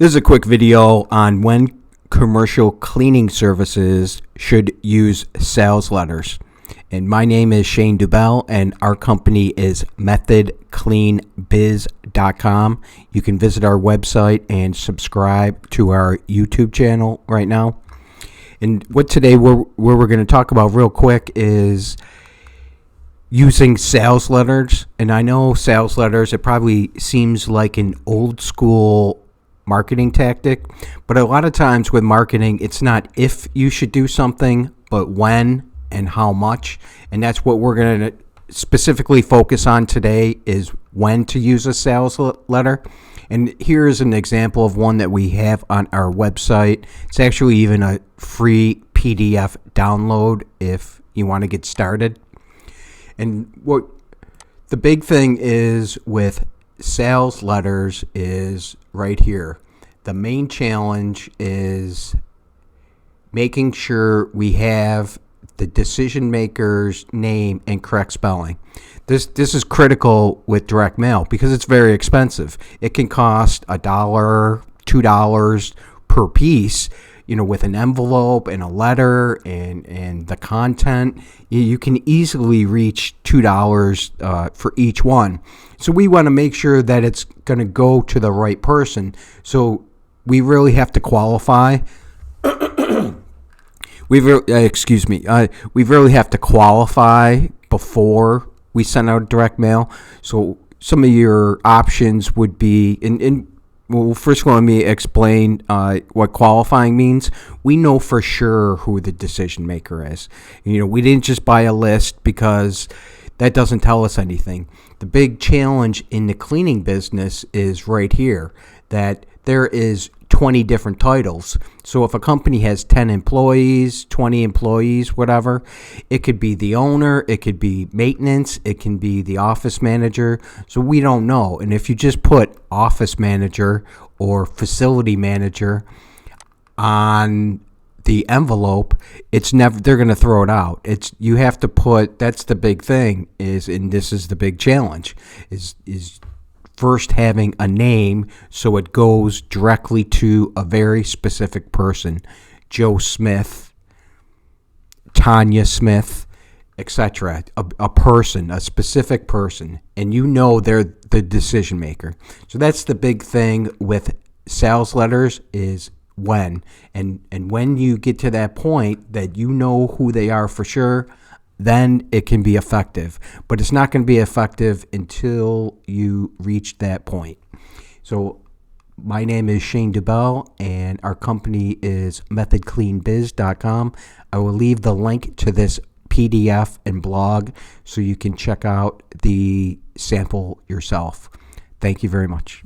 This is a quick video on when commercial cleaning services should use sales letters. And my name is Shane Dubell, and our company is methodcleanbiz.com. You can visit our website and subscribe to our YouTube channel right now. And what today we're going to talk about real quick is using sales letters. And I know sales letters, it probably seems like an old school marketing tactic, but a lot of times with marketing, it's not if you should do something, but when and how much. And that's what we're going to specifically focus on today, is when to use a sales letter. And here's an example of one that we have on our website. It's actually even a free PDF download if you want to get started. And what the big thing is with sales letters is right here. The main challenge is making sure we have the decision maker's name and correct spelling. This is critical with direct mail because it's very expensive. It can cost $1, $2 per piece. With an envelope and a letter and the content, you can easily reach $2 for each one. So we want to make sure that it's going to go to the right person. So we really have to qualify. We really have to qualify before we send out direct mail. So some of your options would be Well, first let me explain what qualifying means. We know for sure who the decision maker is. We didn't just buy a list because that doesn't tell us anything. The big challenge in the cleaning business is right here, that there is 20 different titles. So if a company has 10 employees, 20 employees, whatever, it could be the owner, it could be maintenance, it can be the office manager. So we don't know. And if you just put office manager or facility manager on the envelope, they're going to throw it out. You have to put, that's the big thing and this is the big challenge, is first having a name so it goes directly to a very specific person. Joe Smith, Tanya Smith, etc. A person, a specific person, and they're the decision maker. So that's the big thing with sales letters, is when. And when you get to that point that you know who they are for sure, then it can be effective. But it's not going to be effective until you reach that point. So my name is Shane Dubell, and our company is methodcleanbiz.com. I will leave the link to this PDF and blog so you can check out the sample yourself. Thank you very much.